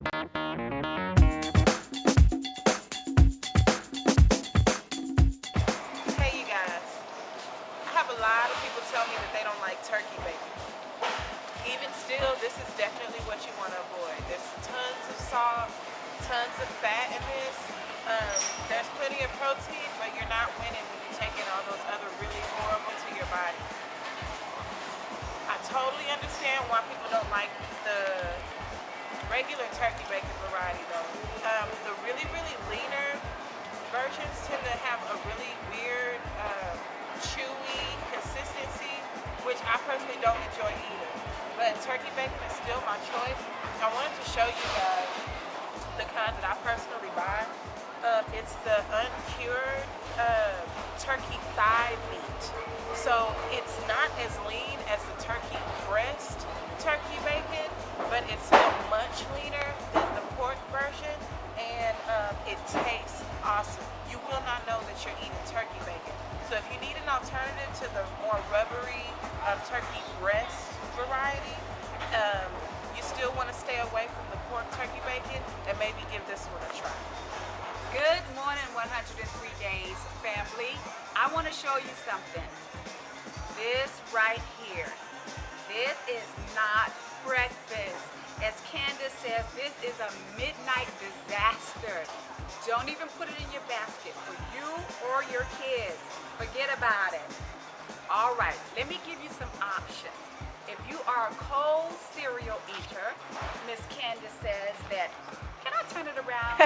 Hey, you guys. I have a lot of people tell me that they don't like turkey bacon. Even still, this is definitely what you want to avoid. There's tons of salt, tons of fat in this. There's plenty of protein, but you're not winning when you take in all those other really horrible to your body. I totally understand why people don't like the regular turkey bacon variety though. The really, really leaner versions tend to have a really weird, chewy consistency, which I personally don't enjoy either. But turkey bacon is still my choice. I wanted to show you guys the kind that I personally buy. It's the uncured turkey thigh meat. So it's not as lean as the turkey breast turkey bacon, but it's still much leaner than the pork version, and it tastes awesome. You will not know that you're eating turkey bacon. So if you need an alternative to the more rubbery turkey breast variety, you still want to stay away from the pork turkey bacon and maybe give this one a try. Good morning, 103 Days family. I want to show you something. This right here. This is not breakfast. As Candice says, this is a midnight disaster. Don't even put it in your basket for you or your kids. Forget about it. All right, let me give you some options. If you are a cold cereal eater, Miss Candice says that, can I turn it around?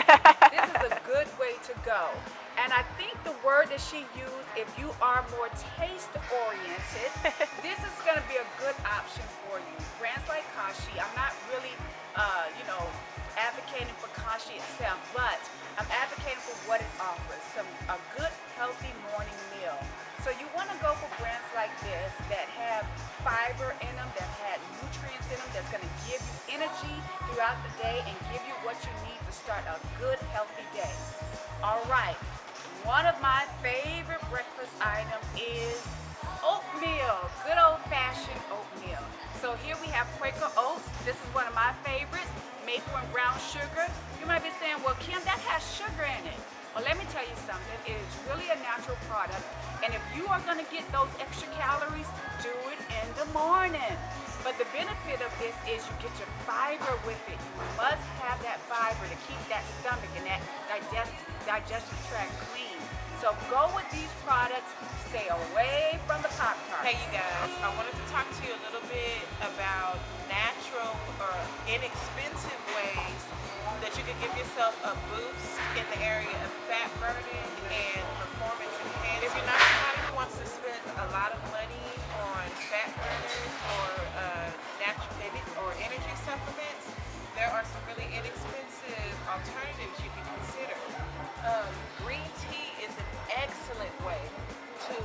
This is a good way to go. And I think the word that she used, if you are more taste oriented, this is going to be a good option for you. Brands like Kashi, I'm not really, advocating for Kashi itself, but I'm advocating for what it offers, a good, healthy morning meal. So you want to go for brands like this that have fiber in them, that have nutrients in them, that's going to give you energy throughout the day and give you what you need to start a good, healthy day. All right, one of my favorite breakfast items is oatmeal, good old-fashioned oatmeal. So here we have Quaker oats. This is one of my favorites, maple and brown sugar. You might be saying, well, Kim, that has sugar in it. Well, let me tell you something. It is really a natural product. And if you are going to get those extra calories, do it in the morning. But the benefit of this is you get your fiber with it. You must have that fiber to keep that stomach and that digestive tract clean. So go with these products. Stay away from the Pop-Tarts. Hey, you guys, I wanted to talk to you a little bit about natural or inexpensive ways that you can give yourself a boost in the area of fat burning and performance enhancement. If you're not somebody who wants to spend a lot of money on fat burners or energy supplements, there are some really inexpensive alternatives you can consider. Green tea is an excellent way to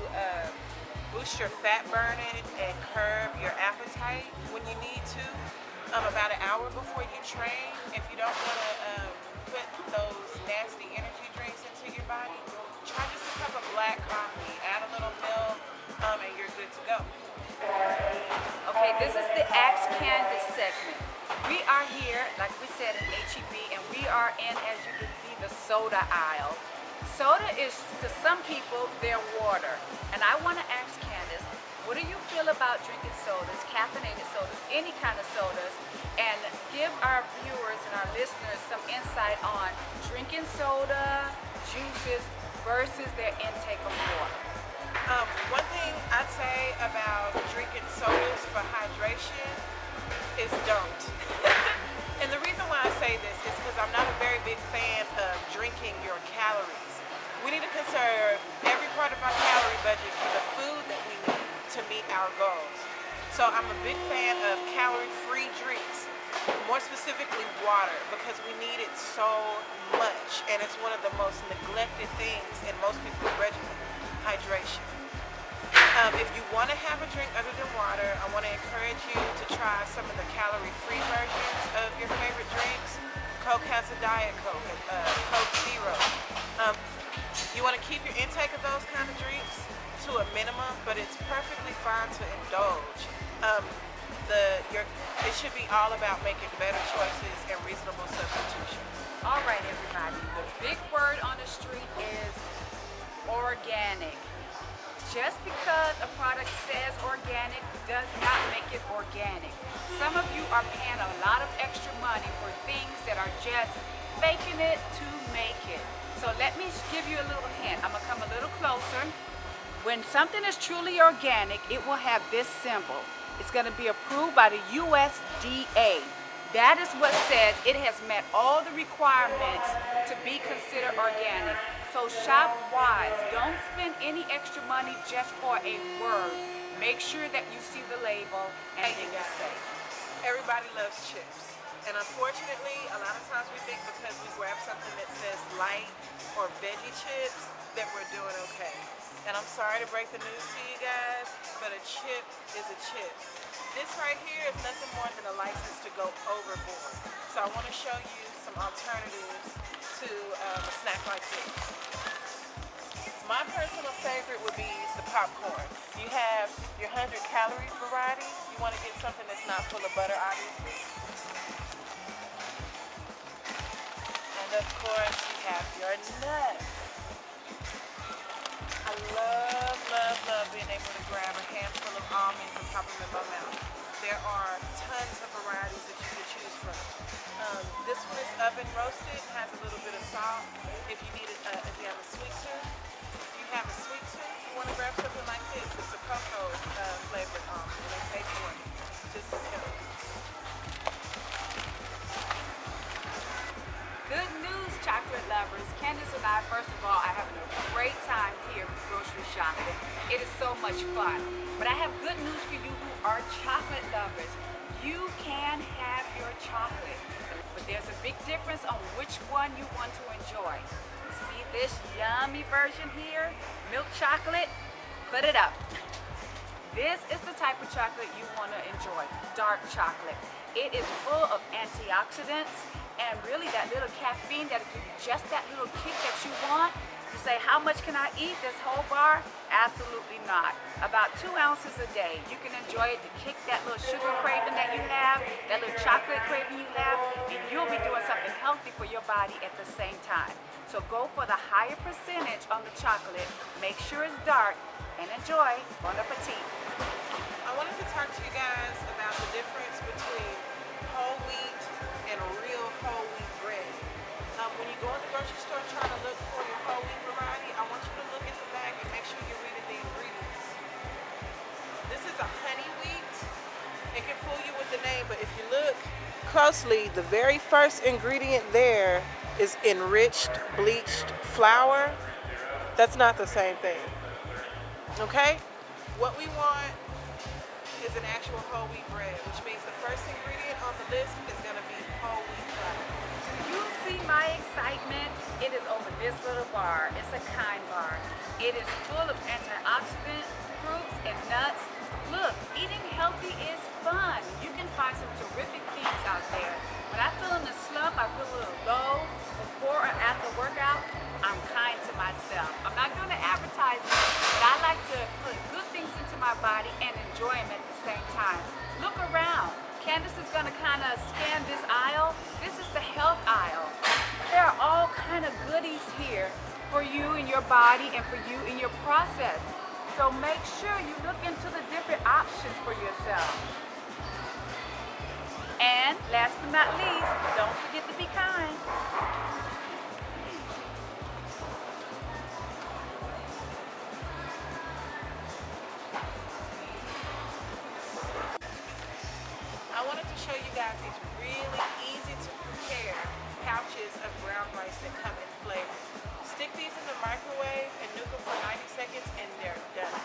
boost your fat burning and curb your appetite when you need to. About an hour before you train, if you don't want to put those nasty energy drinks into your body, try just a cup of black coffee, add a little milk, and you're good to go. Okay, this is the Ask Candice segment. We are here, like we said, in HEB, and we are in, as you can see, the soda aisle. Soda is, to some people, their water. And I want to ask Candice, what do you feel about drinking sodas, caffeinated sodas, any kind of sodas, and give our viewers and our listeners some insight on drinking soda, juices, versus their intake of water? One thing I'd say about drinking sodas for hydration is don't. And the reason why I say this is because I'm not a very big fan of drinking your calories. We need to conserve every part of our calorie budget for the food that we need to meet our goals. So I'm a big fan of calorie-free drinks, more specifically water, because we need it so much, and it's one of the most neglected things in most people's regimen, hydration. If you want to have a drink other than water, I want to encourage you to try some of the calorie-free versions of your favorite drinks. Coke has a Diet Coke, Coke Zero. You want to keep your intake of those kind of drinks to a minimum, but it's perfectly fine to indulge. It should be all about making better choices and reasonable substitutions. it organic. Some of you are paying a lot of extra money for things that are just faking it to make it. So let me give you a little hint. I'm gonna come a little closer. When something is truly organic, it will have this symbol. It's gonna be approved by the USDA. That is what says it has met all the requirements to be considered organic. So shop wise. Don't spend any extra money just for a word. Make sure that you see the label and then you're safe. Everybody loves chips. And unfortunately, a lot of times we think because we grab something that says light or veggie chips that we're doing okay. And I'm sorry to break the news to you guys, but a chip is a chip. This right here is nothing more than a license to go overboard. So I want to show you some alternatives to a snack like this. My personal favorite would be the popcorn. You have your 100-calorie variety. You want to get something that's not full of butter, obviously. And of course, you have your nuts. I love being able to grab a handful of almonds and pop them in my mouth. There are tons of varieties that you can choose from. This one is oven roasted, has a little bit of salt. If you need it, if you have a sweet tooth, you want to grab something like this. It's a cocoa flavored almond, and they taste wonderful, just as healthy. Good news, chocolate lovers. Candice and I, first of all, are having a great time here grocery shopping. It is so much fun. But I have good news for you who are chocolate lovers. You can have your chocolate, but there's a big difference on which one you want to enjoy. See this yummy version here? Milk chocolate? Put it up. This is the type of chocolate you want to enjoy, dark chocolate. It is full of antioxidants and really that little caffeine that'll give you just that little kick that you want. You say, how much can I eat this whole bar? Absolutely not. About 2 ounces a day. You can enjoy it to kick that little sugar craving that you have, that little chocolate craving you have, and you'll be doing something healthy for your body at the same time. So go for the higher percentage on the chocolate, make sure it's dark, and enjoy. Bon appetit. I wanted to talk to you guys about the difference between whole wheat and real whole wheat bread. When you go in the grocery store trying to look for your whole wheat variety, I want you to look at the back and make sure you're reading the ingredients. This is a honey wheat. It can fool you with the name, but if you look closely, the very first ingredient there is enriched bleached flour. That's not the same thing. Okay? What we want is an actual whole wheat bread, which means the first ingredient on the list is going to be whole wheat flour. You see my excitement? It is over this little bar. It's a kind bar. It is full of antioxidants, fruits, and nuts. Look, eating healthy is fun. You can find some terrific things out there. When I feel in the slump, I feel a little low, before or after workout, I'm kind to myself. I'm not going to advertise it, but I like to put good things into my body and enjoy them at the same time. Look around. Candice is going to kind of scan this aisle. This is the health aisle. There are all kind of goodies here for you and your body and for you in your process. So make sure you look into the different options for yourself. And last but not least, don't forget to be kind. I wanted to show you guys these really easy to prepare pouches of brown rice that come in flavors. Stick these in the microwave and nuke them for 90 seconds and they're done.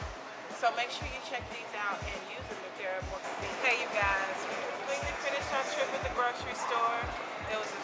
So make sure you check these out and use them if they're more convenient. Hey you guys, we completely finished our trip at the grocery store. It was a